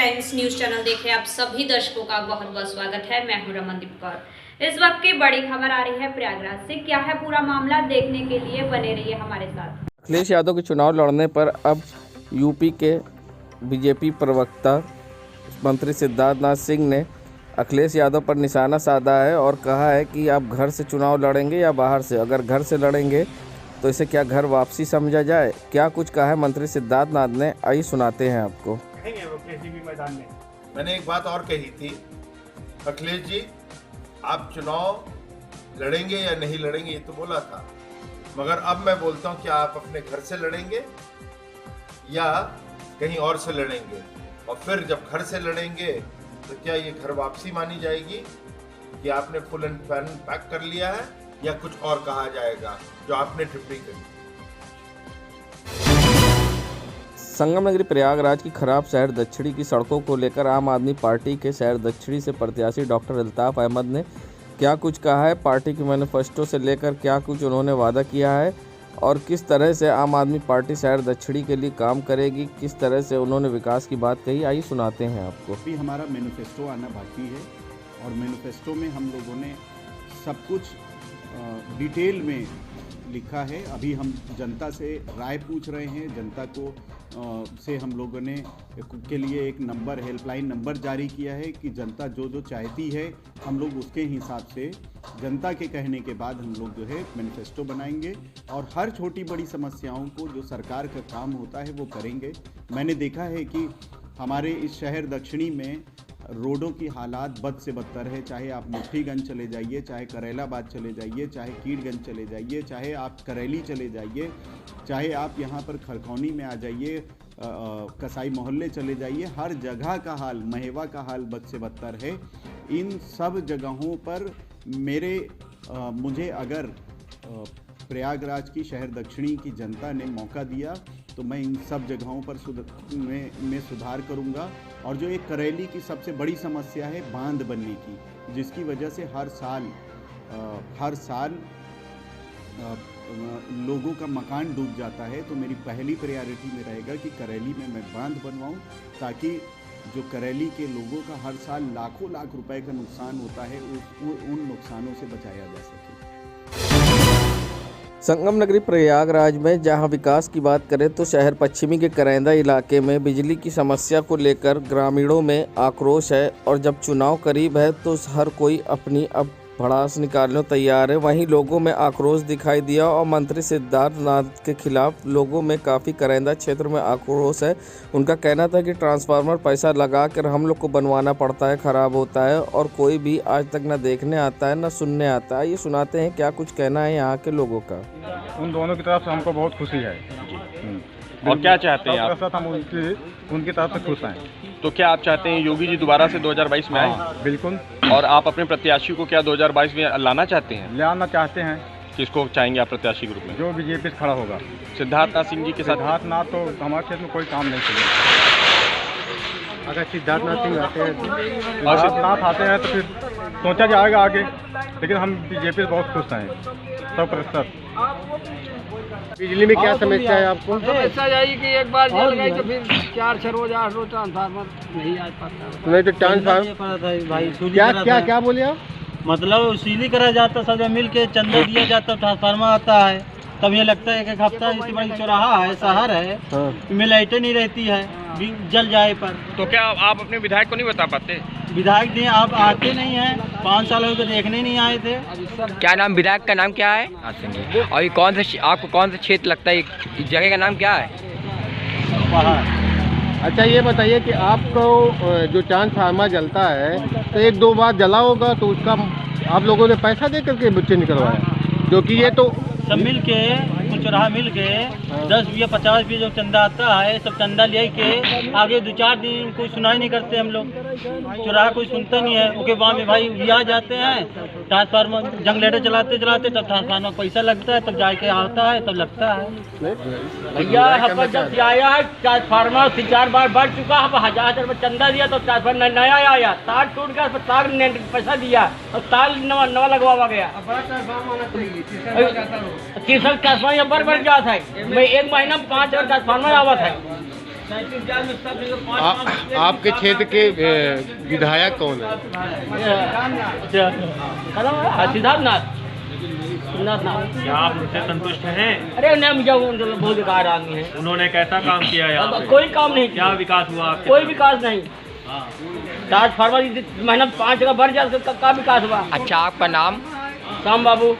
Times news channel देख रहे आप सभी दर्शकों का बहुत बहुत स्वागत है। मैं हूं रमनदीप कौर। इस वक्त की बड़ी खबर आ रही है प्रयागराज से। क्या है पूरा मामला, देखने के लिए बने रहिए हमारे साथ। अखिलेश यादव के चुनाव लड़ने पर अब यूपी के बीजेपी प्रवक्ता मंत्री सिद्धार्थनाथ सिंह ने अखिलेश यादव पर निशाना साधा है और कहा है कि आप घर से चुनाव लड़ेंगे या बाहर से। अगर घर से लड़ेंगे तो इसे क्या घर वापसी समझा जाए। क्या कुछ कहा है मंत्री सिद्धार्थनाथ ने, आइए सुनाते हैं आपको। मैदान में मैंने एक बात और कही थी, अखिलेश जी आप चुनाव लड़ेंगे या नहीं लड़ेंगे ये तो बोला था, मगर अब मैं बोलता हूं कि आप अपने घर से लड़ेंगे या कहीं और से लड़ेंगे, और फिर जब घर से लड़ेंगे तो क्या ये घर वापसी मानी जाएगी कि आपने फुल एंड फैन पैक कर लिया है, या कुछ और कहा जाएगा जो आपने टिप्पणी करी। संगम नगरी प्रयागराज की खराब शहर दक्षिणी की सड़कों को लेकर आम आदमी पार्टी के शहर दक्षिणी से प्रत्याशी डॉक्टर अल्ताफ अहमद ने क्या कुछ कहा है। पार्टी के मैनिफेस्टो से लेकर क्या कुछ उन्होंने वादा किया है और किस तरह से आम आदमी पार्टी शहर दक्षिणी के लिए काम करेगी, किस तरह से उन्होंने विकास की बात कही, आइए सुनाते हैं आपको। अभी हमारा मैनिफेस्टो आना बाकी है और मैनिफेस्टो में हम लोगों ने सब कुछ डिटेल में लिखा है। अभी हम जनता से राय पूछ रहे हैं। जनता को से हम लोगों ने के लिए एक नंबर, हेल्पलाइन नंबर जारी किया है कि जनता जो जो चाहती है हम लोग उसके हिसाब से जनता के कहने के बाद हम लोग जो है मैनिफेस्टो बनाएंगे और हर छोटी बड़ी समस्याओं को जो सरकार का काम होता है वो करेंगे। मैंने देखा है कि हमारे इस शहर दक्षिणी में रोडों की हालात बद से बदतर है। चाहे आप मुट्ठीगंज चले जाइए, चाहे करेलाबाद चले जाइए, चाहे कीड़गंज चले जाइए, चाहे आप करेली चले जाइए, चाहे आप यहाँ पर खरखौनी में आ जाइए, कसाई मोहल्ले चले जाइए, हर जगह का हाल, महेवा का हाल बद से बदतर है। इन सब जगहों पर मुझे अगर प्रयागराज की शहर दक्षिणी की जनता ने मौका दिया तो मैं इन सब जगहों पर सुधार करूंगा। और जो एक करेली की सबसे बड़ी समस्या है बांध बनने की, जिसकी वजह से हर साल लोगों का मकान डूब जाता है, तो मेरी पहली प्रायोरिटी में रहेगा कि करेली में मैं बांध बनवाऊं, ताकि जो करेली के लोगों का हर साल लाखों लाख रुपए का नुकसान होता है उन नुकसानों से बचाया जा सके। संगम नगरी प्रयागराज में जहां विकास की बात करें तो शहर पश्चिमी के करेंदा इलाके में बिजली की समस्या को लेकर ग्रामीणों में आक्रोश है और जब चुनाव करीब है तो हर कोई अपनी अब भड़ास निकालने तैयार है। वहीं लोगों में आक्रोश दिखाई दिया और मंत्री सिद्धार्थनाथ के खिलाफ लोगों में काफ़ी करेंदा क्षेत्र में आक्रोश है। उनका कहना था कि ट्रांसफार्मर पैसा लगा कर हम लोग को बनवाना पड़ता है, ख़राब होता है और कोई भी आज तक न देखने आता है न सुनने आता है। ये सुनाते हैं क्या कुछ कहना है यहाँ के लोगों का। उन दोनों की तरफ से हमको बहुत खुशी है। और क्या चाहते हैं आप? हम उनकी तरफ से खुश हैं। तो क्या आप चाहते हैं योगी जी दोबारा से 2022 में आए? बिल्कुल। और आप अपने प्रत्याशी को क्या 2022 में लाना चाहते हैं? लाना चाहते हैं। किसको चाहेंगे आप प्रत्याशी के रूप में? जो बीजेपी से खड़ा होगा। सिद्धार्थनाथ सिंह जी के साथ? सिद्धार्थनाथ तो हमारे क्षेत्र में कोई काम नहीं चलेगा। अगर सिद्धार्थनाथ सिंह आते हैं और सिद्धार्थ आते हैं तो फिर सोचा जाएगा आगे, लेकिन हम बीजेपी से बहुत खुश हैं 100%। बिजली में क्या समस्या है आपको? समस्या यही कि एक बार जल गई तो फिर 4 रोज 8 रोज ट्रांसफार्मर नहीं आ पाता। नहीं तो ट्रांसफार्मर क्या बोले आप? मतलब उसीली करा जाता, सब मिल के चंदा दिया जाता, ट्रांसफार्मर आता है, तब ये लगता है कि एक हफ्ता इतनी बड़ी चौराहा है, शहर है, में लाइटें नहीं रहती है, जल जाए पर। तो क्या आप अपने विधायक को नहीं बता पाते? विधायक जी आप आते नहीं हैं, 5 साल हो गए देखने नहीं आए थे। क्या नाम, विधायक का नाम क्या है? और ये आपको कौन सा क्षेत्र लगता है, इस जगह का नाम क्या है? अच्छा ये बताइए कि आपको जो ट्रांसफार्मर जलता है तो 1-2 बार जला होगा, तो उसका आप लोगों ने पैसा दे करके बच्चे निकलवाया, जो कि ये तो सब मिल के चौराहा मिल के 10 रुपया 50 रुपये जो चंदा आता है, सब चंदा ले के आगे 2-4 दिन कोई सुनाई नहीं करते हम लोग, चौराहा कोई सुनता नहीं है। उसके बाद में भाई भी आ जाते हैं, ट्रांसफार्मर जनरेटर चलाते तब ट्रांसफार्मर पैसा लगता है, तब जाके आता है, तब लगता है। भैया जब आया है ट्रांसफार्मर 3-4 बार बढ़ चुका है, 1000 रुपये चंदा दिया तो ट्रांसफार्मर नया आया, तार टूट गया, तार पैसा दिया और तार नवा लगवा गया। 30 ट्रांसफार्मर बढ़ जाता है, मैं 1 महीना में 5 ट्रांसफार्मर आवा था। आपके क्षेत्र के विधायक कौन है? सिद्धार्थनाथ। क्या आप उनसे संतुष्ट हैं? अरे नहीं, मुझे बहुत बेकार आदमी है। उन्होंने कैसा काम किया है? अब कोई काम नहीं क्या विकास हुआ आपके? कोई विकास नहीं। ट्रांसफार्मर महीना 5 जगह बढ़ जाए तो का विकास हुआ? अच्छा, आपका नाम? श्याम बाबू।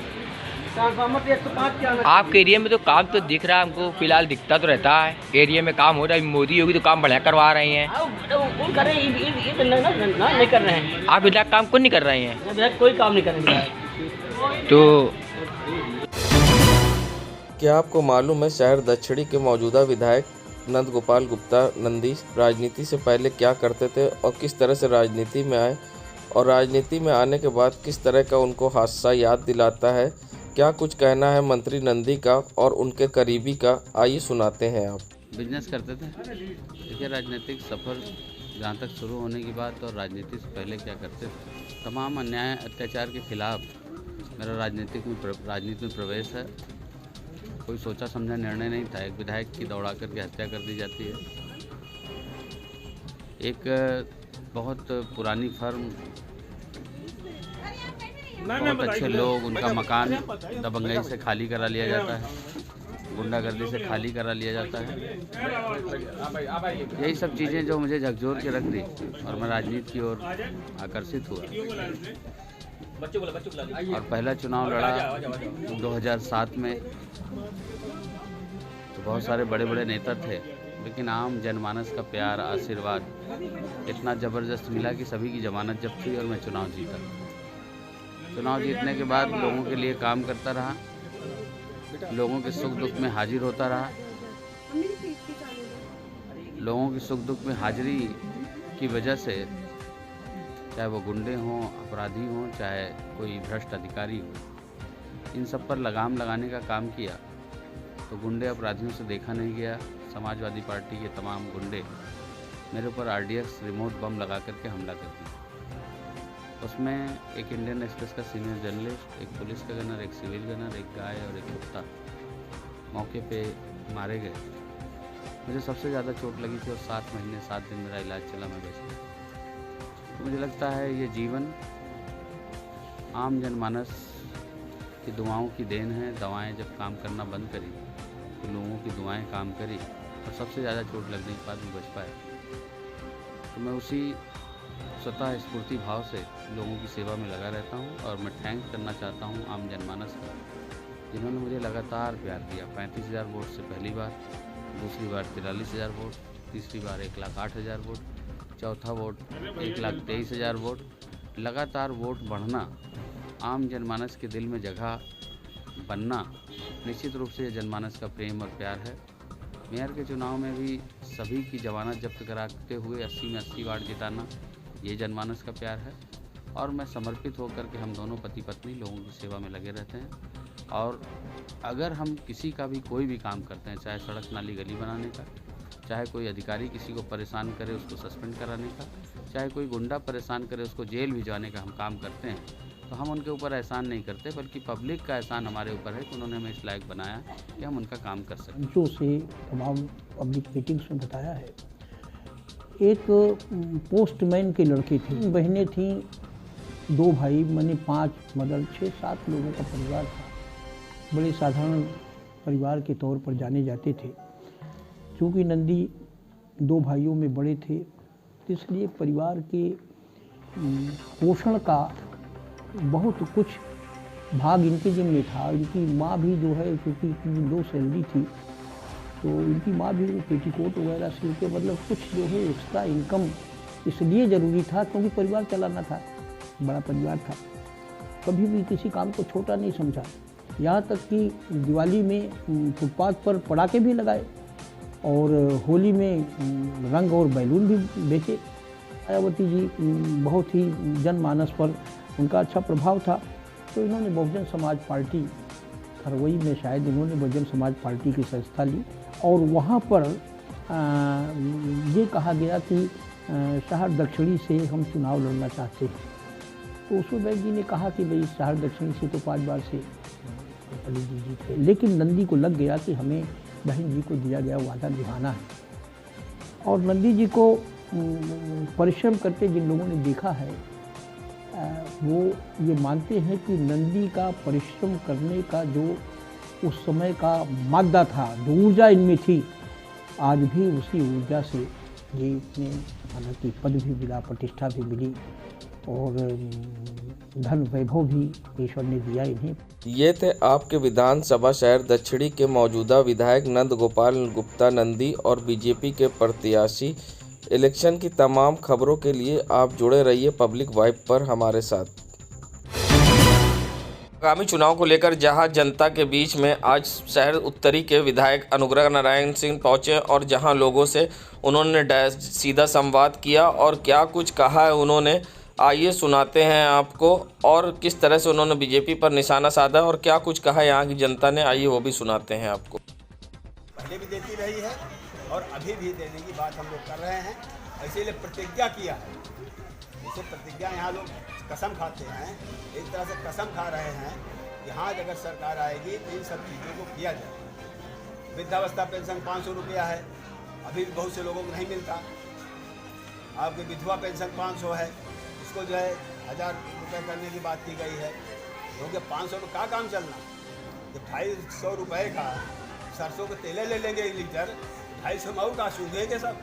ट्रांसफार्मर 105 क्या? आपके एरिया में तो काम तो दिख रहा है हमको, फिलहाल दिखता तो रहता है एरिया में काम हो रहा है। मोदी योगी तो काम बढ़िया करवा रहे हैं। कर रहे हैं, ये तो नहीं कर रहे हैं। आप विधायक काम क्यों नहीं कर रहे हैं? विधायक कोई काम नहीं कर रहे हैं। तो क्या आपको मालूम है शहर दक्षिणी के मौजूदा विधायक नंद गोपाल गुप्ता नंदी राजनीति से पहले क्या करते थे और किस तरह से राजनीति में आए, और राजनीति में आने के बाद किस तरह का उनको हादसा याद दिलाता है? क्या कुछ कहना है मंत्री नंदी का और उनके करीबी का, आइए सुनाते हैं आप। बिजनेस करते थे। देखिए, राजनीतिक सफ़र जहाँ तक शुरू होने की बात और राजनीति से पहले क्या करते थे, तमाम अन्याय अत्याचार के खिलाफ मेरा राजनीति में प्रवेश है। कोई सोचा समझा निर्णय नहीं था। एक विधायक की दौड़ा करके हत्या कर दी जाती है। एक बहुत पुरानी फर्म, बहुत अच्छे लोग, उनका मकान दबंगई से खाली करा लिया जाता है, गुंडागर्दी से खाली करा लिया जाता है। यही सब चीज़ें जो मुझे झकझोर के रख दी और मैं राजनीति की ओर आकर्षित हुआ। और पहला चुनाव लड़ा 2007 में, तो बहुत सारे बड़े बड़े नेता थे, लेकिन आम जनमानस का प्यार, आशीर्वाद इतना ज़बरदस्त मिला कि सभी की जमानत जब्त हुई और मैं चुनाव जीता। चुनाव जीतने के बाद लोगों के लिए काम करता रहा, लोगों के सुख दुख में हाजिर होता रहा। लोगों की सुख दुख में हाजिरी की वजह से, चाहे वो गुंडे हों, अपराधी हों, चाहे कोई भ्रष्ट अधिकारी हो, इन सब पर लगाम लगाने का काम किया। तो गुंडे अपराधियों से देखा नहीं गया। समाजवादी पार्टी के तमाम गुंडे मेरे ऊपर RDX रिमोट बम लगा करके हमला कर दिया। उसमें एक इंडियन एक्सप्रेस का सीनियर जर्नलिस्ट, एक पुलिस का गनर, एक सिविल गनर, एक गाय और एक कुत्ता मौके पे मारे गए। मुझे सबसे ज़्यादा चोट लगी थी और 7 महीने 7 दिन मेरा इलाज चला, मैं बच गया। तो मुझे लगता है ये जीवन आम जनमानस की दुआओं की देन है। दवाएं जब काम करना बंद करी तो लोगों की दुआएं काम करी और सबसे ज़्यादा चोट लगने के बाद भी बच पाए। तो मैं उसी स्वतः स्फूर्ति भाव से लोगों की सेवा में लगा रहता हूं और मैं थैंक करना चाहता हूं आम जनमानस का, जिन्होंने मुझे लगातार प्यार दिया। 35,000 वोट से पहली बार, दूसरी बार 43,000 वोट, तीसरी बार 1,08,000 वोट, चौथा वोट 1,23,000 वोट। लगातार वोट बढ़ना, आम जनमानस के दिल में जगह बनना, निश्चित रूप से जनमानस का प्रेम और प्यार है। मेयर के चुनाव में भी सभी की जमानत जब्त कराते हुए 80 में 80 वार्ड जिताना, ये जनमानस का प्यार है। और मैं समर्पित होकर के, हम दोनों पति पत्नी लोगों की सेवा में लगे रहते हैं। और अगर हम किसी का भी कोई भी काम करते हैं, चाहे सड़क नाली गली बनाने का, चाहे कोई अधिकारी किसी को परेशान करे उसको सस्पेंड कराने का, चाहे कोई गुंडा परेशान करे उसको जेल भिजवाने का हम काम करते हैं, तो हम उनके ऊपर एहसान नहीं करते, बल्कि पब्लिक का एहसान हमारे ऊपर है कि उन्होंने हमें इस लायक बनाया कि हम उनका काम कर सकें। जो से तमाम पब्लिक मीटिंग्स में बताया है, एक पोस्टमैन के लड़के थे, बहनें थीं, 2 भाई, मैंने 5 मदर 6-7 लोगों का परिवार था। बड़े साधारण परिवार के तौर पर जाने जाते थे। चूँकि नंदी 2 भाइयों में बड़े थे, तो इसलिए परिवार के पोषण का बहुत कुछ भाग इनके जिम्मे था। इनकी माँ भी जो है, क्योंकि इतनी लो सैलरी थी, तो इनकी माँ भी पेटीकोट वगैरह सिल के, मतलब कुछ जो है एक्स्ट्रा इनकम इसलिए ज़रूरी था क्योंकि परिवार चलाना था, बड़ा परिवार था। कभी भी किसी काम को छोटा नहीं समझा। यहाँ तक कि दिवाली में फुटपाथ पर पटाखे भी लगाए और होली में रंग और बैलून भी बेचे। मायावती जी बहुत ही जनमानस पर उनका अच्छा प्रभाव था, तो इन्होंने बहुजन समाज पार्टी, खरवई में शायद इन्होंने बहुजन समाज पार्टी की संस्था ली और वहाँ पर ये कहा गया कि शहर दक्षिणी से हम चुनाव लड़ना चाहते हैं। तो उसमें जी ने कहा कि भाई शहर दक्षिणी से तो 5 बार से पंडित जी थे, लेकिन नंदी को लग गया कि हमें बहन जी को दिया गया वादा निभाना है। और नंदी जी को परिश्रम करते जिन लोगों ने देखा है वो ये मानते हैं कि नंदी का परिश्रम करने का जो उस समय का मादा था, जो ऊर्जा इनमें थी, आज भी उसी ऊर्जा से ये इतने हालांकि पद भी मिला, प्रतिष्ठा भी मिली और धन वैभव भी ईश्वर ने दिया इन्हें। ये थे आपके विधानसभा शहर दक्षिणी के मौजूदा विधायक नंद गोपाल गुप्ता नंदी और बीजेपी के प्रत्याशी। इलेक्शन की तमाम खबरों के लिए आप जुड़े रहिए पब्लिक वाइब पर हमारे साथ। आगामी चुनाव को लेकर जहां जनता के बीच में आज शहर उत्तरी के विधायक अनुग्रह नारायण सिंह पहुंचे और जहां लोगों से उन्होंने सीधा संवाद किया और क्या कुछ कहा है उन्होंने, आइए सुनाते हैं आपको, और किस तरह से उन्होंने बीजेपी पर निशाना साधा और क्या कुछ कहा यहाँ की जनता ने, आइए वो भी सुनाते हैं आपको। पहले भी देती रही है और अभी भी देने की बात हम लोग कर रहे हैं, इसीलिए प्रतिज्ञा किया है। जैसे प्रतिज्ञा यहाँ लोग कसम खाते हैं, एक तरह से कसम खा रहे हैं कि हाँ अगर सरकार आएगी तो इन सब चीज़ों को किया जाए। वृद्धावस्था पेंशन 500 रुपया है, अभी भी बहुत से लोगों को नहीं मिलता। आपकी विधवा पेंशन 500 है, इसको जो है 1000 रुपये करने की बात की गई है, क्योंकि 500 में क्या काम चलना। जब 250 रुपये का सरसों के तेले ले लेंगे 1 लीटर, 250 में और का सूंघेंगे सब।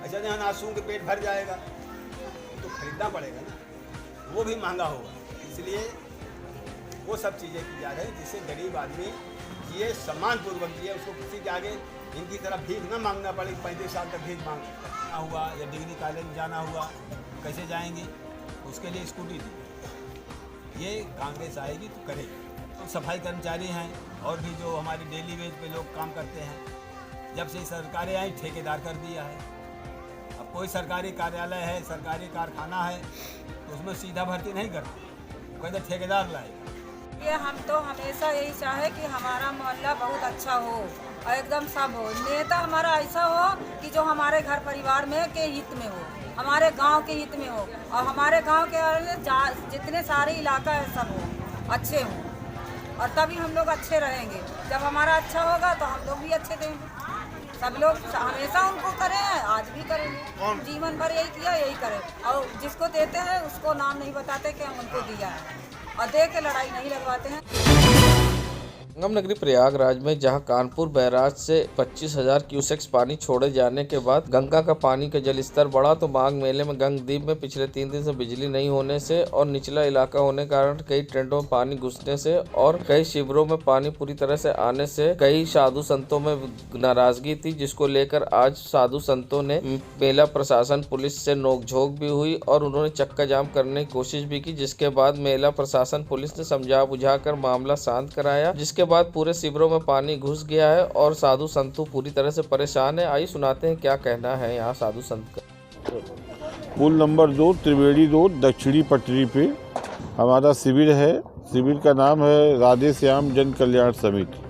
अच्छा जहाँ ना सूंघ के पेट भर जाएगा तो खरीदना पड़ेगा ना, वो भी महंगा होगा। इसलिए वो सब चीज़ें की जा रही जिससे गरीब आदमी जिए, सम्मानपूर्वक जिए, उसको किसी के आगे इनकी तरह भीख न मांगना पड़े। 35 साल तक भीख मांगना हुआ या डिग्री कॉलेज में जाना हुआ, कैसे जाएंगे? उसके लिए स्कूटी दी। ये कांग्रेस आएगी तो करेगी। तो सफाई कर्मचारी हैं और भी जो हमारे डेली वेज पे लोग काम करते हैं, जब से सरकारें आई ठेकेदार कर दिया है। अब कोई सरकारी कार्यालय है, सरकारी कारखाना है तो उसमें सीधा भर्ती नहीं करते, कहते ठेकेदार लाएगा। ये हम तो हमेशा यही चाहे कि हमारा मोहल्ला बहुत अच्छा हो और एकदम सब हो। नेता हमारा ऐसा हो कि जो हमारे घर परिवार में के हित में हो, हमारे गांव के हित में हो और हमारे गांव के जितने सारे इलाका है सब हो, अच्छे हों, और तभी हम लोग अच्छे रहेंगे। जब हमारा अच्छा होगा तो हम लोग भी अच्छे देंगे। सब लोग हमेशा उनको करें हैं, आज भी करेंगे, जीवन भर यही किया यही करें। और जिसको देते हैं उसको नाम नहीं बताते कि हम उनको दिया है, और दे के लड़ाई नहीं लगवाते हैं। संगम नगरी प्रयागराज में जहां कानपुर बैराज से 25,000 क्यूसेक्स पानी छोड़े जाने के बाद गंगा का पानी का जलस्तर बढ़ा, तो माघ मेले में गंगद्वीप में पिछले 3 दिन से बिजली नहीं होने से और निचला इलाका होने के कारण कई टेंटों में पानी घुसने से और कई शिविरों में पानी पूरी तरह से आने से कई साधु संतों में नाराजगी थी, जिसको लेकर आज साधु संतों ने मेला प्रशासन पुलिस से नोकझोंक भी हुई और उन्होंने चक्का जाम करने की कोशिश भी की, जिसके बाद मेला प्रशासन पुलिस ने समझा बुझाकर मामला शांत कराया, जिसके बाद पूरे शिविरों में पानी घुस गया है और साधु संतों पूरी तरह से परेशान है। आइए सुनाते हैं क्या कहना है यहाँ साधु संत का। पुल नंबर 2 त्रिवेणी रोड दक्षिणी पटरी पे हमारा शिविर है। शिविर का नाम है राधे श्याम जन कल्याण समिति।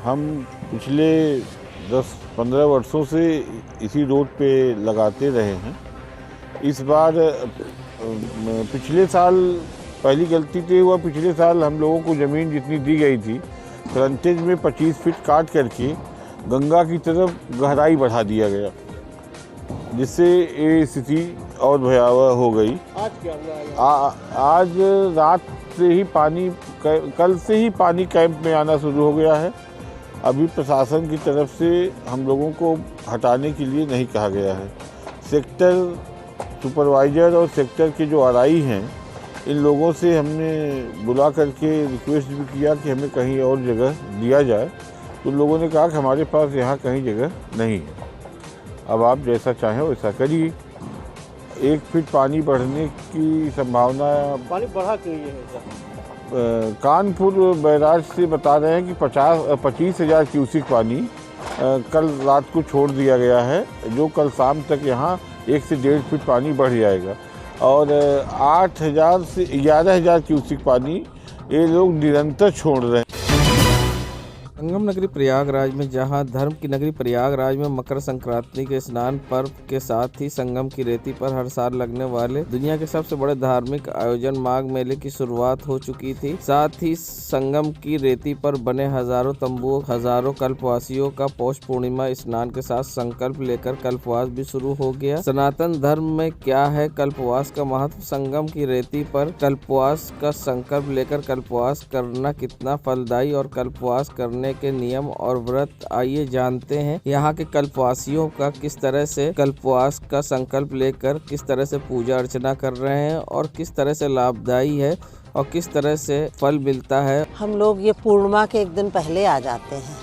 हम पिछले 10-15 वर्षों से इसी रोड पे लगाते रहे हैं। इस बार पिछले साल पहली गलती तो हुआ, पिछले साल हम लोगों को ज़मीन जितनी दी गई थी फ्रंटेज में 25 फीट काट करके गंगा की तरफ गहराई बढ़ा दिया गया, जिससे ये स्थिति और भयावह हो गई। आज क्या हुआ? आज रात से ही पानी, कल से ही पानी कैंप में आना शुरू हो गया है। अभी प्रशासन की तरफ से हम लोगों को हटाने के लिए नहीं कहा गया है। सेक्टर सुपरवाइज़र और सेक्टर के जो आरआई हैं, इन लोगों से हमने बुला करके रिक्वेस्ट भी किया कि हमें कहीं और जगह दिया जाए, तो लोगों ने कहा कि हमारे पास यहाँ कहीं जगह नहीं है, अब आप जैसा चाहें वैसा करिए। 1 फीट पानी बढ़ने की संभावना, पानी बढ़ा क्यों है? कानपुर बैराज से बता रहे हैं कि 25,000 क्यूसिक पानी कल रात को छोड़ दिया गया है, जो कल शाम तक यहाँ 1 से 1.5 फीट पानी बढ़ जाएगा और 8,000 से 11,000 क्यूसिक पानी ये लोग निरंतर छोड़ रहे हैं। संगम संगम नगरी प्रयागराज में, जहां धर्म की नगरी प्रयागराज में मकर संक्रांति के स्नान पर्व के साथ ही संगम की रेती पर हर साल लगने वाले दुनिया के सबसे बड़े धार्मिक आयोजन माघ मेले की शुरुआत हो चुकी थी। साथ ही संगम की रेती पर बने हजारों तंबुओं, हजारों कल्पवासियों का पौष पूर्णिमा स्नान के साथ संकल्प लेकर कल्पवास भी शुरू हो गया। सनातन धर्म में क्या है कल्पवास का महत्व? संगम की रेती पर कल्पवास का संकल्प लेकर कल्पवास करना कितना फलदायी और कल्पवास करने के नियम और व्रत, आइए जानते हैं यहाँ के कल्पवासियों का किस तरह से कल्पवास का संकल्प लेकर किस तरह से पूजा अर्चना कर रहे हैं और किस तरह से लाभदायी है और किस तरह से फल मिलता है। हम लोग ये पूर्णिमा के एक दिन पहले आ जाते हैं।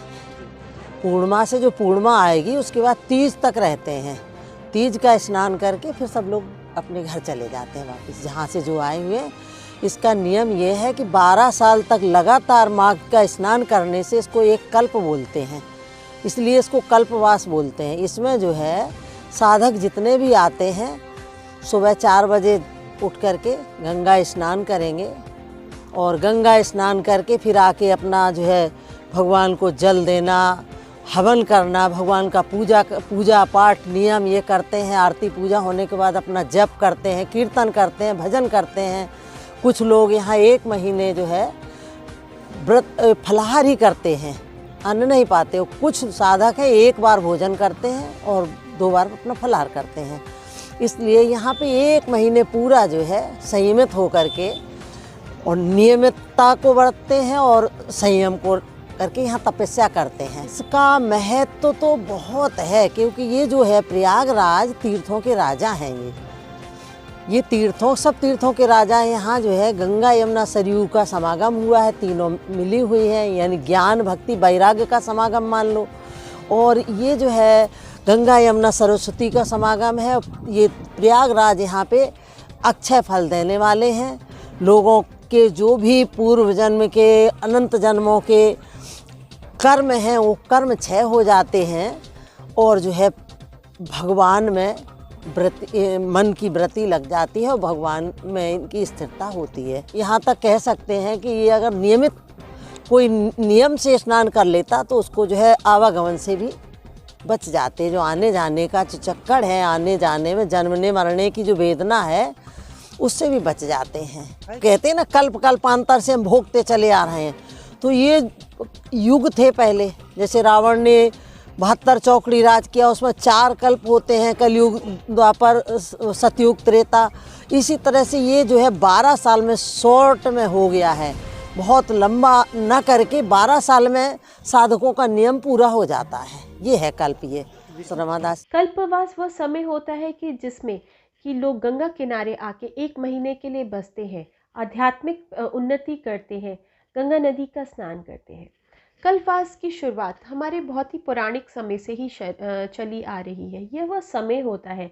पूर्णिमा से जो पूर्णिमा आएगी उसके बाद तीज तक रहते हैं। तीज का स्नान करके फिर सब लोग अपने घर चले जाते हैं वापस जहाँ से जो आए हुए। इसका नियम ये है कि 12 साल तक लगातार माघ का स्नान करने से इसको एक कल्प बोलते हैं, इसलिए इसको कल्पवास बोलते हैं। इसमें जो है साधक जितने भी आते हैं सुबह 4 बजे उठ करके गंगा स्नान करेंगे और गंगा स्नान करके फिर आके अपना जो है भगवान को जल देना, हवन करना, भगवान का पूजा पाठ नियम ये करते हैं। आरती पूजा होने के बाद अपना जप करते हैं, कीर्तन करते हैं, भजन करते हैं। कुछ लोग यहाँ 1 महीने जो है व्रत फलाहार ही करते हैं, अन्न नहीं पाते। कुछ साधक है 1 बार भोजन करते हैं और 2 बार अपना फलाहार करते हैं। इसलिए यहाँ पे 1 महीने पूरा जो है संयमित होकर के और नियमितता को बरतते हैं और संयम को करके यहाँ तपस्या करते हैं। इसका महत्व तो बहुत है क्योंकि ये जो है प्रयागराज तीर्थों के राजा हैं। ये सब तीर्थों के राजा हैं। यहाँ जो है गंगा यमुना सरयू का समागम हुआ है, तीनों मिली हुई हैं, यानी ज्ञान भक्ति वैराग्य का समागम मान लो। और ये जो है गंगा यमुना सरस्वती का समागम है। ये प्रयागराज यहाँ पे अक्षय फल देने वाले हैं। लोगों के जो भी पूर्व जन्म के अनंत जन्मों के कर्म हैं वो कर्म क्षय हो जाते हैं और जो है भगवान में मन की वृत्ति लग जाती है और भगवान में इनकी स्थिरता होती है। यहाँ तक कह सकते हैं कि ये अगर नियमित कोई नियम से स्नान कर लेता तो उसको जो है आवागमन से भी बच जाते। जो आने जाने का जो चक्कर है, आने जाने में जन्मने मरने की जो वेदना है उससे भी बच जाते हैं। कहते हैं ना कल्प कल्पांतर से हम भोगते चले आ रहे हैं। तो ये युग थे पहले, जैसे रावण ने 72 चौकड़ी राज किया, उसमें 4 कल्प होते हैं, कलयुग, द्वापर, सतयुग, त्रेता। इसी तरह से ये जो है 12 साल में शॉर्ट में हो गया है। बहुत लंबा न करके 12 साल में साधकों का नियम पूरा हो जाता है। ये है कल्प। ये रमादास कल्पवास वह समय होता है कि जिसमें कि लोग गंगा किनारे आके 1 महीने के लिए बसते हैं, आध्यात्मिक उन्नति करते हैं, गंगा नदी का स्नान करते हैं। कल्पवास की शुरुआत हमारे बहुत ही पौराणिक समय से ही चली आ रही है। यह वह समय होता है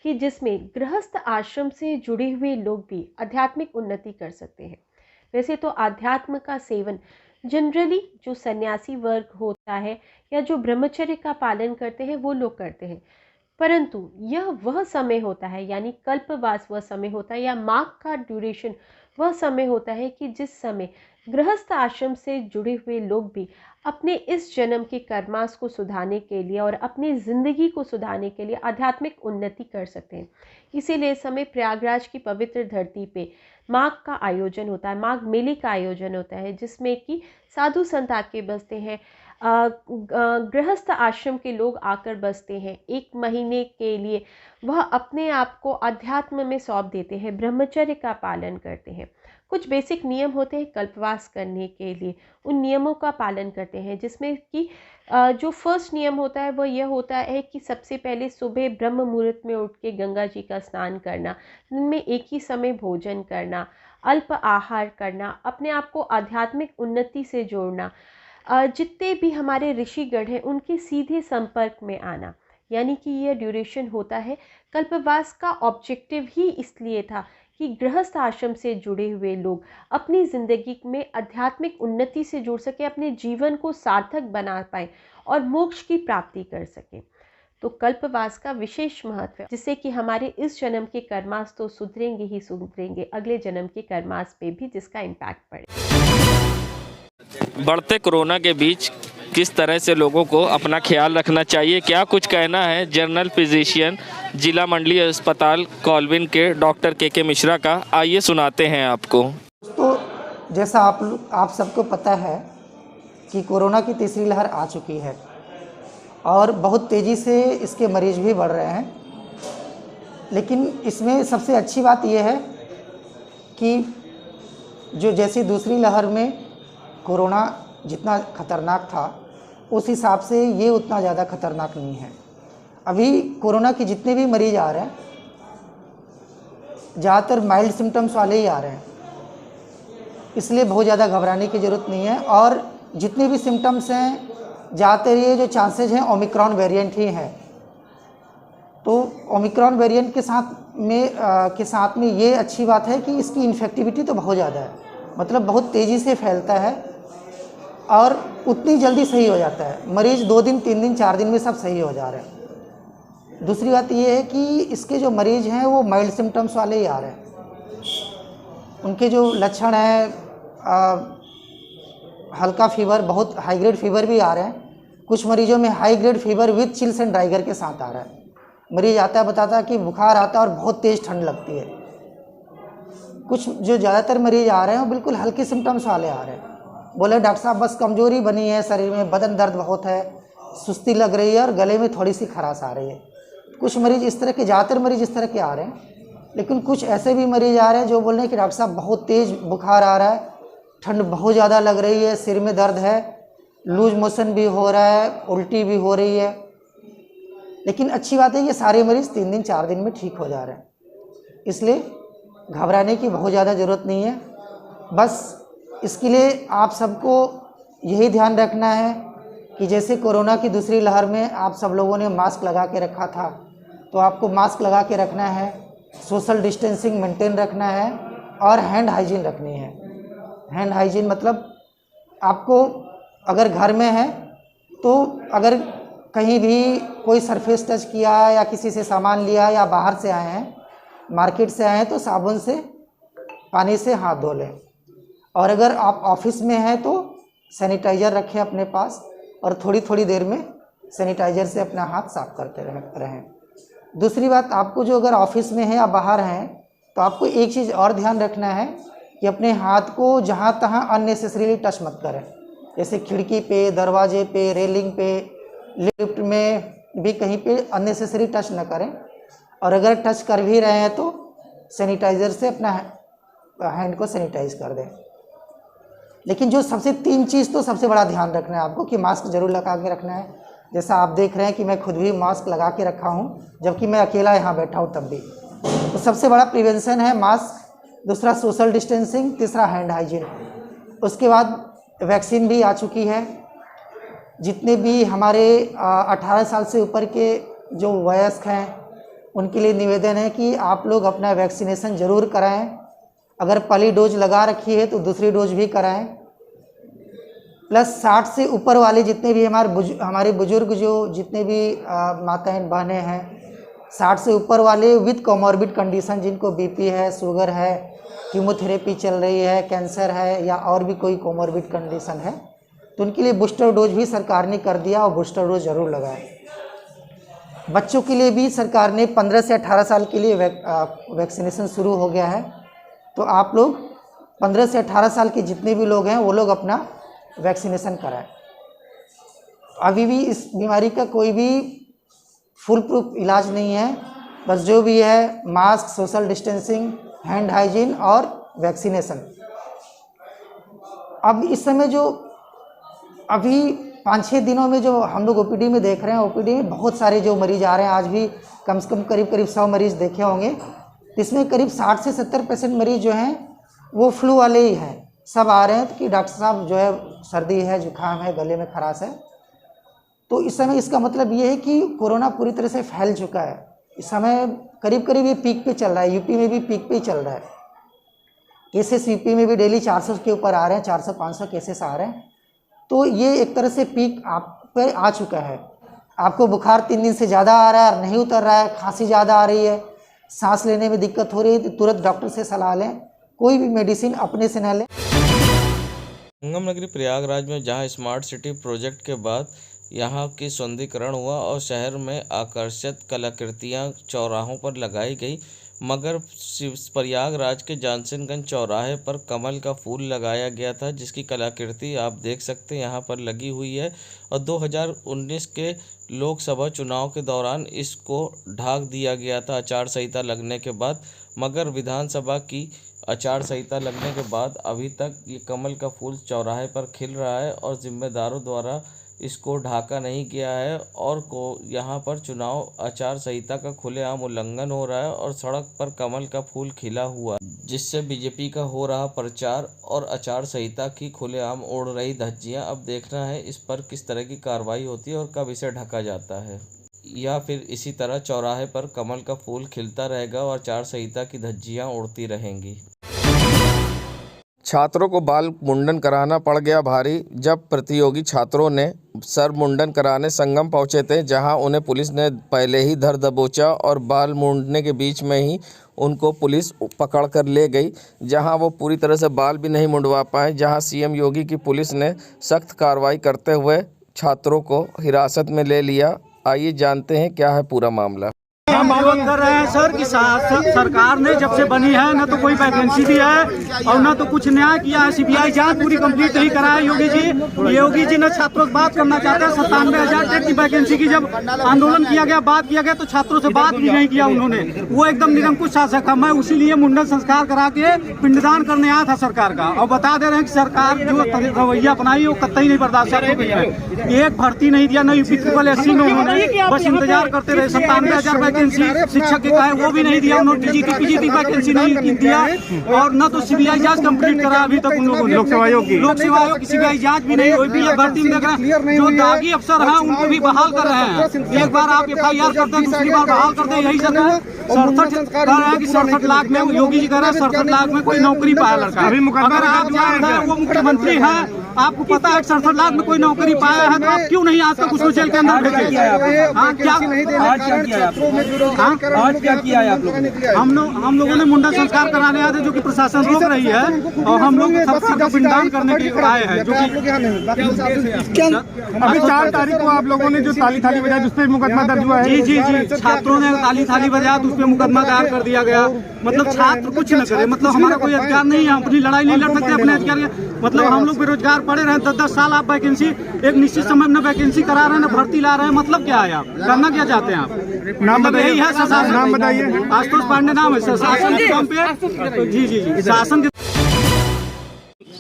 कि जिसमें गृहस्थ आश्रम से जुड़े हुए लोग भी आध्यात्मिक उन्नति कर सकते हैं। वैसे तो आध्यात्म का सेवन जनरली जो सन्यासी वर्ग होता है या जो ब्रह्मचर्य का पालन करते हैं वो लोग करते हैं, परंतु यह वह समय होता है, यानी कल्पवास वह समय होता है या माघ का ड्यूरेशन वह समय होता है कि जिस समय गृहस्थ आश्रम से जुड़े हुए लोग भी अपने इस जन्म के कर्मास को सुधारने के लिए और अपनी ज़िंदगी को सुधारने के लिए आध्यात्मिक उन्नति कर सकते हैं। इसीलिए इस समय प्रयागराज की पवित्र धरती पे माघ का आयोजन होता है, माघ मेले का आयोजन होता है, जिसमें कि साधु संत आके बसते हैं, गृहस्थ आश्रम के लोग आकर बसते हैं। 1 महीने के लिए वह अपने आप को अध्यात्म में सौंप देते हैं, ब्रह्मचर्य का पालन करते हैं। कुछ बेसिक नियम होते हैं कल्पवास करने के लिए, उन नियमों का पालन करते हैं, जिसमें कि जो फर्स्ट नियम होता है वह यह होता है कि सबसे पहले सुबह ब्रह्म मुहूर्त में उठ के गंगा जी का स्नान करना, दिन में एक ही समय भोजन करना, अल्प आहार करना, अपने आप को आध्यात्मिक उन्नति से जोड़ना, जितने भी हमारे ऋषिगण हैं उनके सीधे संपर्क में आना। यानी कि यह ड्यूरेशन होता है। कल्पवास का ऑब्जेक्टिव ही इसलिए था कि गृहस्थ आश्रम से जुड़े हुए लोग अपनी ज़िंदगी में आध्यात्मिक उन्नति से जुड़ सके, अपने जीवन को सार्थक बना पाएँ और मोक्ष की प्राप्ति कर सकें। तो कल्पवास का विशेष महत्व है, जिससे कि हमारे इस जन्म के कर्मास तो सुधरेंगे ही सुधरेंगे, अगले जन्म के कर्मास पे भी जिसका इम्पैक्ट पड़े। बढ़ते कोरोना के बीच किस तरह से लोगों को अपना ख्याल रखना चाहिए, क्या कुछ कहना है जनरल फिजिशियन जिला मंडलीय अस्पताल कॉल्विन के डॉक्टर के मिश्रा का, आइए सुनाते हैं आपको। तो जैसा आप सबको पता है कि कोरोना की तीसरी लहर आ चुकी है और बहुत तेज़ी से इसके मरीज भी बढ़ रहे हैं। लेकिन इसमें सबसे अच्छी बात यह है कि जो जैसी दूसरी लहर में कोरोना जितना खतरनाक था उस हिसाब से ये उतना ज़्यादा खतरनाक नहीं है। अभी कोरोना के जितने भी मरीज आ रहे हैं ज़्यादातर माइल्ड सिम्टम्स वाले ही आ रहे हैं, इसलिए बहुत ज़्यादा घबराने की ज़रूरत नहीं है। और जितने भी सिम्टम्स हैं ज़्यादातर ये जो चांसेज हैं ओमिक्रॉन वेरिएंट ही हैं। तो ओमिक्रॉन वेरिएंट के साथ में ये अच्छी बात है कि इसकी इन्फेक्टिविटी तो बहुत ज़्यादा है, मतलब बहुत तेज़ी से फैलता है और उतनी जल्दी सही हो जाता है। मरीज 2 दिन 3 दिन 4 दिन में सब सही हो जा रहे हैं। दूसरी बात ये है कि इसके जो मरीज हैं वो माइल्ड सिम्टम्स वाले ही आ रहे हैं। उनके जो लक्षण हैं हल्का फीवर, बहुत हाई ग्रेड फीवर भी आ रहे हैं। कुछ मरीजों में high grade fever with chills and ड्राइगर के साथ आ रहा है। मरीज आता है बताता है कि बुखार आता है और बहुत तेज़ ठंड लगती है। कुछ जो ज़्यादातर मरीज आ रहे हैं वो बिल्कुल हल्के सिम्टम्स वाले आ रहे हैं। बोले डॉक्टर साहब बस कमज़ोरी बनी है शरीर में, बदन दर्द बहुत है, सुस्ती लग रही है और गले में थोड़ी सी खराश आ रही है। कुछ मरीज इस तरह के, ज़्यादातर मरीज इस तरह के आ रहे हैं। लेकिन कुछ ऐसे भी मरीज आ रहे हैं जो बोल रहे हैं कि डॉक्टर साहब बहुत तेज़ बुखार आ रहा है, ठंड बहुत ज़्यादा लग रही है, सिर में दर्द है, लूज मोशन भी हो रहा है, उल्टी भी हो रही है। लेकिन अच्छी बात है ये सारे मरीज़ 3 दिन 4 दिन में ठीक हो जा रहे हैं, इसलिए घबराने की बहुत ज़्यादा ज़रूरत नहीं है। बस इसके लिए आप सबको यही ध्यान रखना है कि जैसे कोरोना की दूसरी लहर में आप सब लोगों ने मास्क लगा के रखा था, तो आपको मास्क लगा के रखना है, सोशल डिस्टेंसिंग मेंटेन रखना है और हैंड हाइजीन रखनी है। हैंड हाइजीन मतलब आपको अगर घर में है तो अगर कहीं भी कोई सरफेस टच किया या किसी से सामान लिया या बाहर से आए हैं, मार्केट से आए हैं, तो साबुन से पानी से हाथ धो लें। और अगर आप ऑफिस में हैं तो सैनिटाइज़र रखें अपने पास और थोड़ी थोड़ी देर में सैनिटाइज़र से अपना हाथ साफ करते रहें। दूसरी बात, आपको जो अगर ऑफिस में है या बाहर हैं तो आपको एक चीज़ और ध्यान रखना है कि अपने हाथ को जहाँ तहाँ अननेसेसरीली टच मत करें। जैसे खिड़की पे, दरवाजे पे, रेलिंग पे, लिफ्ट में भी कहीं पे अननेसेसरी टच न करें। और अगर टच कर भी रहे हैं तो सैनिटाइज़र से अपना हैंड को सैनिटाइज कर दें। लेकिन जो सबसे 3 चीज़ तो सबसे बड़ा ध्यान रखना है आपको कि मास्क ज़रूर लगा के रखना है। जैसा आप देख रहे हैं कि मैं खुद भी मास्क लगा के रखा हूँ, जबकि मैं अकेला यहाँ बैठा हूँ तब भी। तो सबसे बड़ा प्रिवेंशन है मास्क, दूसरा सोशल डिस्टेंसिंग, तीसरा हैंड हाइजीन। उसके बाद वैक्सीन भी आ चुकी है। जितने भी हमारे 18 साल से ऊपर के जो वयस्क हैं उनके लिए निवेदन है कि आप लोग अपना वैक्सीनेशन ज़रूर कराएं। अगर पहली डोज लगा रखी है तो दूसरी डोज भी कराएं। प्लस 60 से ऊपर वाले जितने भी हमारे बुजुर्ग जो जितने भी माताएं बहनें हैं, 60 से ऊपर वाले विद कोमॉर्बिड कंडीशन, जिनको बीपी है, शुगर है, कीमोथेरेपी चल रही है, कैंसर है या और भी कोई कोमॉर्बिड कंडीशन है, तो उनके लिए बूस्टर डोज भी सरकार ने कर दिया और बूस्टर डोज ज़रूर लगाएं। बच्चों के लिए भी सरकार ने 15 से 18 साल के लिए वैक्सीनेशन शुरू हो गया है। तो आप लोग 15 से 18 साल के जितने भी लोग हैं वो लोग अपना वैक्सीनेशन कराएं। अभी भी इस बीमारी का कोई भी फुल प्रूफ इलाज नहीं है, बस जो भी है mask, social distancing, hand hygiene और वैक्सीनेशन। अब इस समय जो अभी 5-6 दिनों में जो हम लोग ओपीडी में देख रहे हैं, ओपीडी में बहुत सारे जो मरीज आ रहे हैं, आज भी कम से कम करीब 100 मरीज देखे होंगे। इसमें करीब 60 से 70% मरीज जो हैं वो फ्लू वाले ही हैं। सब आ रहे हैं कि डॉक्टर साहब जो है सर्दी है, जुकाम है, गले में खराश है। तो इस समय इसका मतलब ये है कि कोरोना पूरी तरह से फैल चुका है। इस समय करीब करीब ये पीक पे चल रहा है। यूपी में भी पीक पे ही चल रहा है। केसेस यूपी में भी डेली 400 के ऊपर आ रहे हैं, 400-500 केसेस आ रहे हैं। तो ये एक तरह से पीक आप पे आ चुका है। आपको बुखार 3 दिन से ज़्यादा आ रहा है और नहीं उतर रहा है, खांसी ज़्यादा आ रही है, सांस लेने में दिक्कत हो रही है, तो तुरंत डॉक्टर से सलाह लें। कोई भी मेडिसिन अपने से न लें। संगम नगरी प्रयागराज में जहां स्मार्ट सिटी प्रोजेक्ट के बाद यहां की सौंदर्यीकरण हुआ और शहर में आकर्षक कलाकृतियां चौराहों पर लगाई गई, मगर प्रयागराज के जानसिंहगंज चौराहे पर कमल का फूल लगाया गया था, जिसकी कलाकृति आप देख सकते हैं यहाँ पर लगी हुई है। और 2019 के लोकसभा चुनाव के दौरान इसको ढाक दिया गया था आचार संहिता लगने के बाद, मगर विधानसभा की आचार संहिता लगने के बाद अभी तक ये कमल का फूल चौराहे पर खिल रहा है और जिम्मेदारों द्वारा इसको ढाका नहीं गया है और यहाँ पर चुनाव आचार संहिता का खुलेआम उल्लंघन हो रहा है और सड़क पर कमल का फूल खिला हुआ है, जिससे बीजेपी का हो रहा प्रचार और आचार संहिता की खुलेआम उड़ रही धज्जियां। अब देखना है इस पर किस तरह की कार्रवाई होती है और कब इसे ढका जाता है, या फिर इसी तरह चौराहे पर कमल का फूल खिलता रहेगा और आचार संहिता की धज्जियां उड़ती रहेंगी। छात्रों को बाल मुंडन कराना पड़ गया भारी जब प्रतियोगी छात्रों ने सर मुंडन कराने संगम पहुंचे थे, जहां उन्हें पुलिस ने पहले ही धर दबोचा और बाल मुंडने के बीच में ही उनको पुलिस पकड़ कर ले गई, जहां वो पूरी तरह से बाल भी नहीं मुंडवा पाए, जहां सीएम योगी की पुलिस ने सख्त कार्रवाई करते हुए छात्रों को हिरासत में ले लिया। आइए जानते हैं क्या है पूरा मामला। हम विरोध कर रहे हैं सर कि सरकार ने जब से बनी है न तो कोई वैकेंसी दी है और न तो कुछ न्याय किया है। सीबीआई जांच पूरी कंप्लीट नहीं करा है योगी जी। योगी जी ने छात्रों से बात करना चाहते हैं। 97,000 टेट की वैकेंसी की जब आंदोलन किया गया, बात किया गया, तो छात्रों से बात भी नहीं किया उन्होंने। वो एकदम निरंकुश शासक है। मैं उसीलिए मुंडन संस्कार करा के पिंडदान करने आया था सरकार का, और बता दे रहे हैं कि सरकार जो रवैया अपनाई वो कतई नहीं बर्दाश्त है। एक भर्ती नहीं दिया, न यूपी ट्रिपल एससी में उन्होंने बस इंतजार करते रहे। 97,000 वैकेंसी शिक्षक के कहा वो भी नहीं दिया उन्होंने। टीजीटी पीजीटी वैकेंसी नहीं दिया और न तो सीबीआई जांच कंप्लीट करा अभी तक उन लोगों ने। लोक सेवा आयोग की सीबीआई जांच भी नहीं हुई। भर्ती में देख रहे हैं जो दागी अफसर हैं उनको भी बहाल कर रहे हैं। एक बार आप FIR करते हैं, दूसरी बार बहाल करते हैं। यही सब 67 कह रहे हैं कि 67 लाख में योगी जी कह रहे हैं 67 लाख में कोई नौकरी पाया लड़का। अगर आप जानते हैं वो मुख्यमंत्री है, आपको पता है 67 लाख में कोई नौकरी पाया है, तो आप क्यों नहीं आज तक उसको जेल के अंदर भेजे? आज क्या किया है आप लोगों ने? हम लोगों ने मुंडन संस्कार कराने आए थे, जो कि प्रशासन रोक रही है, और हम लोग सबका पिंडदान करने के लिए आए हैं। जो कि अभी 4 तारीख को आप लोगों ने जो ताली थाली बजाई उस पर मुकदमा दर्ज हुआ है। जी, छात्रों ने ताली थाली बजाया तो उस पर मुकदमा दायर कर दिया गया। मतलब छात्र कुछ न करे, मतलब हमारा कोई अधिकार नहीं है, अपनी लड़ाई नहीं लड़ सकते अपने अधिकार। मतलब हम लोग बेरोजगार पड़े रहे 10-10 साल। आप वैकेंसी एक निश्चित समय में वैकेंसी करा रहे हैं, न भर्ती ला रहे हैं। मतलब क्या है? आप करना क्या चाहते हैं? आप नाम यही है, नाम बताइए। आशुतोष पांडे नाम है सर, शासन के काम पे। जी शासन के।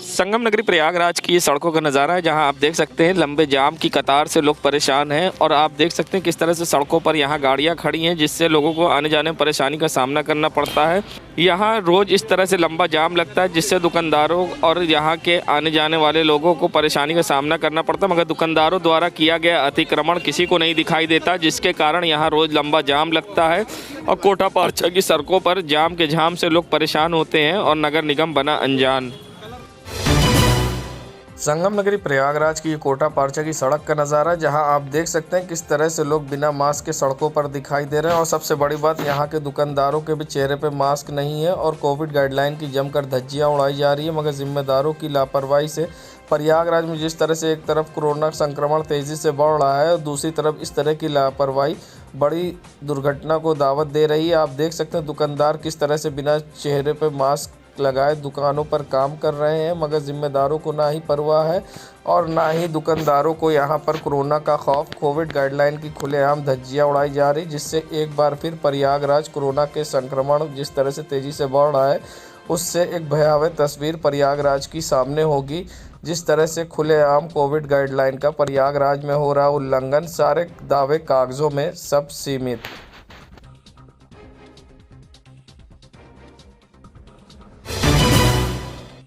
संगम नगरी प्रयागराज की ये सड़कों का नज़ारा है, जहां आप देख सकते हैं लंबे जाम की कतार से लोग परेशान हैं और आप देख सकते हैं किस तरह से सड़कों पर यहां गाड़ियां खड़ी हैं, जिससे लोगों को आने जाने में परेशानी का सामना करना पड़ता है। यहां रोज़ इस तरह से लंबा जाम लगता है, जिससे दुकानदारों और यहां के आने जाने वाले लोगों को परेशानी का सामना करना पड़ता है, मगर दुकानदारों द्वारा किया गया अतिक्रमण किसी को नहीं दिखाई देता, जिसके कारण यहाँ रोज़ लंबा जाम लगता है और कोटा पारछा की सड़कों पर जाम के झाम से लोग परेशान होते हैं और नगर निगम बना अनजान। संगम नगरी प्रयागराज की ये कोटा पारछा की सड़क का नज़ारा, जहां आप देख सकते हैं किस तरह से लोग बिना मास्क के सड़कों पर दिखाई दे रहे हैं। और सबसे बड़ी बात, यहां के दुकानदारों के भी चेहरे पे मास्क नहीं है और कोविड गाइडलाइन की जमकर धज्जियां उड़ाई जा रही है, मगर जिम्मेदारों की लापरवाही से प्रयागराज में जिस तरह से एक तरफ कोरोना संक्रमण तेज़ी से बढ़ रहा है और दूसरी तरफ इस तरह की लापरवाही बड़ी दुर्घटना को दावत दे रही है। आप देख सकते हैं दुकानदार किस तरह से बिना चेहरे पे मास्क लगाए दुकानों पर काम कर रहे हैं, मगर जिम्मेदारों को ना ही परवाह है और ना ही दुकानदारों को यहाँ पर कोरोना का खौफ। कोविड गाइडलाइन की खुलेआम धज्जियाँ उड़ाई जा रही, जिससे एक बार फिर प्रयागराज कोरोना के संक्रमण जिस तरह से तेज़ी से बढ़ रहा है उससे एक भयावह तस्वीर प्रयागराज की सामने होगी। जिस तरह से खुलेआम कोविड गाइडलाइन का प्रयागराज में हो रहा उल्लंघन, सारे दावे कागज़ों में सब सीमित।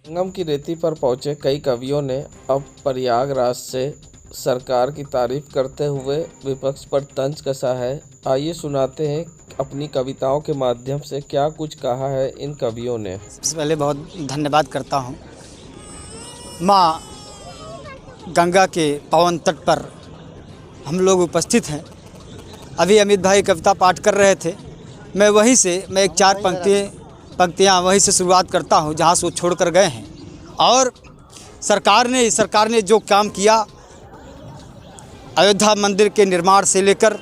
संगम की रेती पर पहुंचे कई कवियों ने अब प्रयागराज से सरकार की तारीफ करते हुए विपक्ष पर तंज कसा है। आइए सुनाते हैं अपनी कविताओं के माध्यम से क्या कुछ कहा है इन कवियों ने। सबसे पहले बहुत धन्यवाद करता हूँ। माँ गंगा के पावन तट पर हम लोग उपस्थित हैं। अभी अमित भाई कविता पाठ कर रहे थे, मैं वहीं से एक 4 पंक्तियाँ वहीं से शुरुआत करता हूँ जहाँ से वो छोड़ कर गए हैं। और सरकार ने जो काम किया, अयोध्या मंदिर के निर्माण से लेकर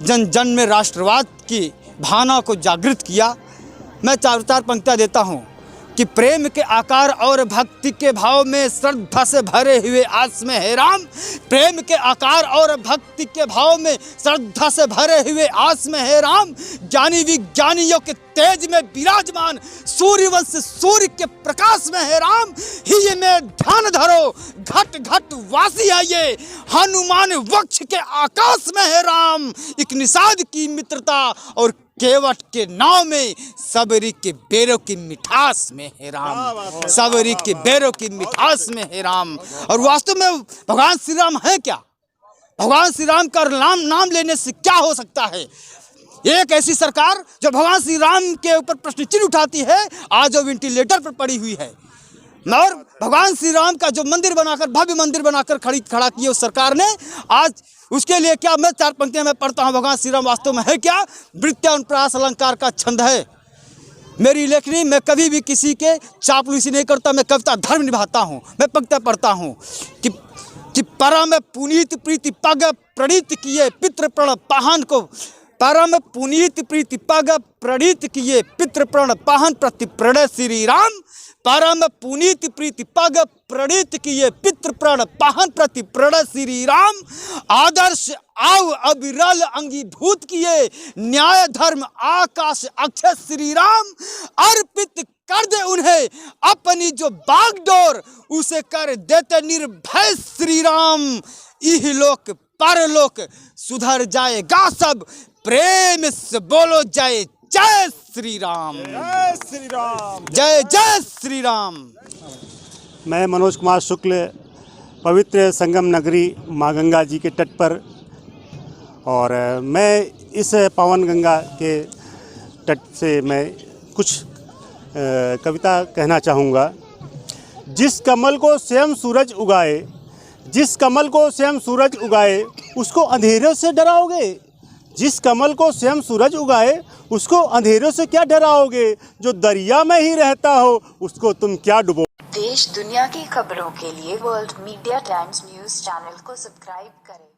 जन जन में राष्ट्रवाद की भावना को जागृत किया। मैं चार पंक्तियाँ देता हूँ कि प्रेम के आकार और भक्ति के भाव में श्रद्धा से भरे हुए आस में है राम। प्रेम के आकार और भक्ति के भाव में श्रद्धा से भरे हुए आस में है राम। ज्ञानी विज्ञानियों के तेज में विराजमान सूर्यवंश सूर्य के प्रकाश में है राम। ही में ध्यान धरो घट घट वासी है ये, हनुमान वक्ष के आकाश में है राम। एक निषाद की मित्रता और केवट के नाव में सबरी के बेरों की मिठास में है राम। सबरी के बेरों की मिठास में है राम। और वास्तव में भगवान श्री राम है क्या? भगवान श्री राम का नाम लेने से क्या हो सकता है? एक ऐसी सरकार जो भगवान श्री राम के ऊपर प्रश्न चिन्ह उठाती है, आज वो वेंटिलेटर पर पड़ी हुई है। और भगवान श्री राम का जो मंदिर बनाकर, भव्य मंदिर बनाकर खड़ा किया उस सरकार ने, आज उसके लिए क्या, मैं चार पंक्तियां मैं पढ़ता हूं। भगवान श्री राम वास्तव में है क्या? वृत्यानुप्रास अलंकार का छंद है मेरी लेखनी। मैं कभी भी किसी के चापलूसी नहीं करता, मैं कविता धर्म निभाता हूं। मैं पंक्तियां पढ़ता हूं कि परम पुनीत प्रीति पग प्रणीत किए पितृ प्रण पाहन को, परम पुनीत प्रीति पग प्रणीत किए पितृ प्रण पाहन प्रति प्रण श्री राम। परम पुनीत प्रीति पग प्रणीत किए पितृ प्रण पाहन प्रति प्रण श्री राम। आदर्श आव अविरल अंगीभूत किए न्याय धर्म आकाश अक्षय श्री राम। अर्पित कर दे उन्हें अपनी जो बागडोर, उसे कर देते निर्भय श्री राम। इहलोक परलोक सुधर जाएगा सब, प्रेम से बोलो जय जय श्री राम। जय श्री राम। जय जय श्री राम। मैं मनोज कुमार शुक्ल, पवित्र संगम नगरी माँ गंगा जी के तट पर, और मैं इस पावन गंगा के तट से मैं कुछ कविता कहना चाहूँगा। जिस कमल को स्वयं सूरज उगाए, जिस कमल को स्वयं सूरज उगाए, उसको अंधेरों से डराओगे। जिस कमल को स्वयं सूरज उगाए, उसको अंधेरों से क्या डराओगे। जो दरिया में ही रहता हो, उसको तुम क्या डुबो। देश दुनिया की खबरों के लिए world media times news channel को सब्सक्राइब करें।